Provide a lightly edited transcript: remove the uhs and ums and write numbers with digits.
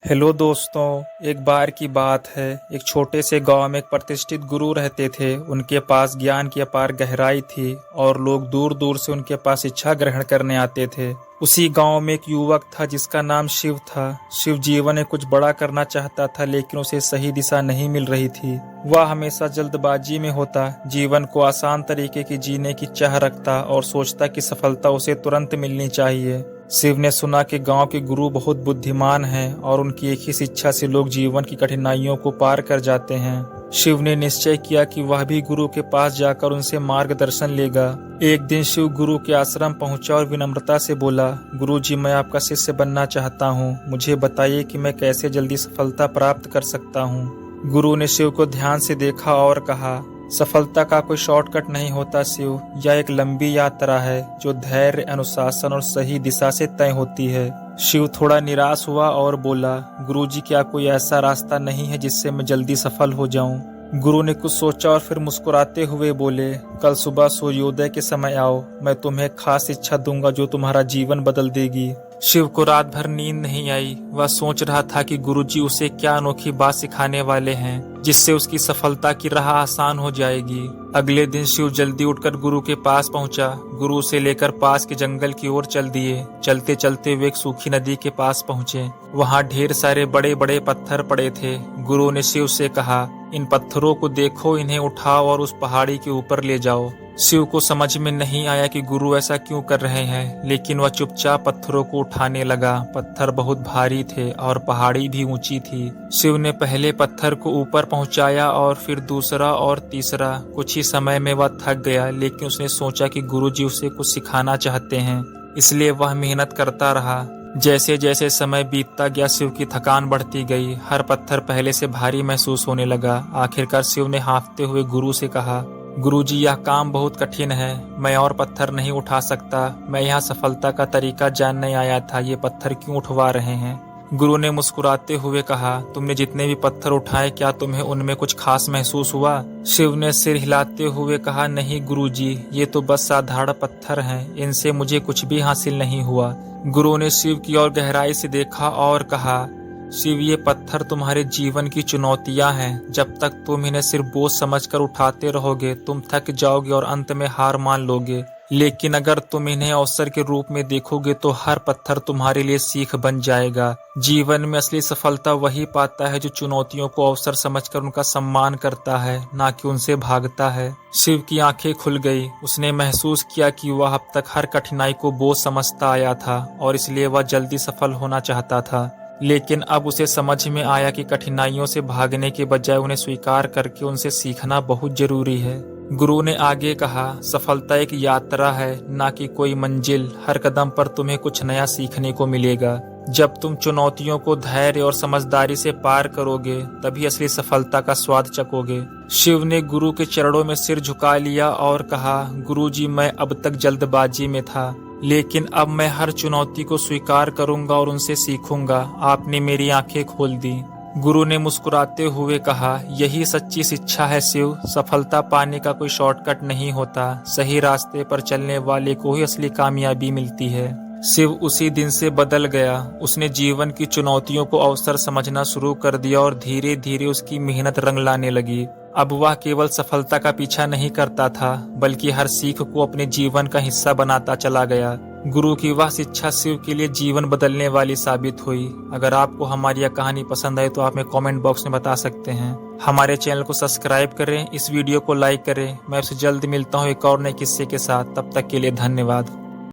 Hello दोस्तों, एक बार की बात है। एक छोटे से गांव में एक प्रतिष्ठित गुरु रहते थे। उनके पास ज्ञान की अपार गहराई थी और लोग दूर दूर से उनके पास शिक्षा ग्रहण करने आते थे। उसी गांव में एक युवक था जिसका नाम शिव था। शिव जीवन में कुछ बड़ा करना चाहता था, लेकिन उसे सही दिशा नहीं मिल रही थी। वह हमेशा जल्दबाजी में होता, जीवन को आसान तरीके की जीने की चाह रखता और सोचता कि सफलता उसे तुरंत मिलनी चाहिए। शिव ने सुना कि गांव के गुरु बहुत बुद्धिमान हैं और उनकी एक ही शिक्षा से लोग जीवन की कठिनाइयों को पार कर जाते हैं। शिव ने निश्चय किया कि वह भी गुरु के पास जाकर उनसे मार्गदर्शन लेगा। एक दिन शिव गुरु के आश्रम पहुंचा और विनम्रता से बोला, गुरु जी, मैं आपका शिष्य बनना चाहता हूं। मुझे बताइए कि मैं कैसे जल्दी सफलता प्राप्त कर सकता हूं। गुरु ने शिव को ध्यान से देखा और कहा, सफलता का कोई शॉर्टकट नहीं होता शिव। यह एक लंबी यात्रा है जो धैर्य, अनुशासन और सही दिशा से तय होती है। शिव थोड़ा निराश हुआ और बोला, गुरुजी, क्या कोई ऐसा रास्ता नहीं है जिससे मैं जल्दी सफल हो जाऊं? गुरु ने कुछ सोचा और फिर मुस्कुराते हुए बोले, कल सुबह सूर्योदय के समय आओ। मैं तुम्हें खास इच्छा दूंगा जो तुम्हारा जीवन बदल देगी। शिव को रात भर नींद नहीं आई। वह सोच रहा था कि गुरुजी उसे क्या अनोखी बात सिखाने वाले हैं जिससे उसकी सफलता की राह आसान हो जाएगी। अगले दिन शिव जल्दी उठकर गुरु के पास पहुंचा। गुरु उसे लेकर पास के जंगल की ओर चल दिए। चलते चलते वे एक सूखी नदी के पास पहुंचे। वहां ढेर सारे बड़े बड़े पत्थर पड़े थे। गुरु ने शिव से कहा, इन पत्थरों को देखो, इन्हें उठाओ और उस पहाड़ी के ऊपर ले जाओ। शिव को समझ में नहीं आया कि गुरु ऐसा क्यों कर रहे हैं, लेकिन वह चुपचाप पत्थरों को उठाने लगा। पत्थर बहुत भारी थे और पहाड़ी भी ऊंची थी। शिव ने पहले पत्थर को ऊपर पहुंचाया और फिर दूसरा और तीसरा। कुछ ही समय में वह थक गया, लेकिन उसने सोचा कि गुरुजी उसे कुछ सिखाना चाहते हैं, इसलिए वह मेहनत करता रहा। जैसे जैसे समय बीतता गया, शिव की थकान बढ़ती गई। हर पत्थर पहले से भारी महसूस होने लगा। आखिरकार शिव ने हाँफते हुए गुरु से कहा, गुरुजी, यह काम बहुत कठिन है। मैं और पत्थर नहीं उठा सकता। मैं यहाँ सफलता का तरीका जानने आया था। ये पत्थर क्यों उठवा रहे हैं? गुरु ने मुस्कुराते हुए कहा, तुमने जितने भी पत्थर उठाए, क्या तुम्हें उनमें कुछ खास महसूस हुआ? शिव ने सिर हिलाते हुए कहा, नहीं गुरुजी, ये तो बस साधारण पत्थर हैं। इनसे मुझे कुछ भी हासिल नहीं हुआ। गुरु ने शिव की ओर गहराई से देखा और कहा, शिव, ये पत्थर तुम्हारे जीवन की चुनौतियां हैं। जब तक तुम इन्हें सिर्फ बोझ समझकर उठाते रहोगे, तुम थक जाओगे और अंत में हार मान लोगे। लेकिन अगर तुम इन्हें अवसर के रूप में देखोगे तो हर पत्थर तुम्हारे लिए सीख बन जाएगा। जीवन में असली सफलता वही पाता है जो चुनौतियों को अवसर समझकर उनका सम्मान करता है, ना कि उनसे भागता है। शिव की आंखें खुल गई। उसने महसूस किया कि वह अब तक हर कठिनाई को बोझ समझता आया था और इसलिए वह जल्दी सफल होना चाहता था। लेकिन अब उसे समझ में आया कि कठिनाइयों से भागने के बजाय उन्हें स्वीकार करके उनसे सीखना बहुत जरूरी है। गुरु ने आगे कहा, सफलता एक यात्रा है, ना कि कोई मंजिल। हर कदम पर तुम्हें कुछ नया सीखने को मिलेगा। जब तुम चुनौतियों को धैर्य और समझदारी से पार करोगे, तभी असली सफलता का स्वाद चखोगे। शिव ने गुरु के चरणों में सिर झुका लिया और कहा, गुरुजी, मैं अब तक जल्दबाजी में था, लेकिन अब मैं हर चुनौती को स्वीकार करूंगा और उनसे सीखूंगा। आपने मेरी आंखें खोल दी। गुरु ने मुस्कुराते हुए कहा, यही सच्ची शिक्षा है शिव। सफलता पाने का कोई शॉर्टकट नहीं होता। सही रास्ते पर चलने वाले को ही असली कामयाबी मिलती है। शिव उसी दिन से बदल गया। उसने जीवन की चुनौतियों को अवसर समझना शुरू कर दिया और धीरे धीरे उसकी मेहनत रंग लाने लगी। अब वह केवल सफलता का पीछा नहीं करता था, बल्कि हर सीख को अपने जीवन का हिस्सा बनाता चला गया। गुरु की वह शिक्षा शिव के लिए जीवन बदलने वाली साबित हुई। अगर आपको हमारी यह कहानी पसंद आई तो आप हमें कमेंट बॉक्स में बता सकते हैं। हमारे चैनल को सब्सक्राइब करें, इस वीडियो को लाइक करें। मैं आपसे जल्द मिलता हूँ एक और नए किस्से के साथ। तब तक के लिए धन्यवाद।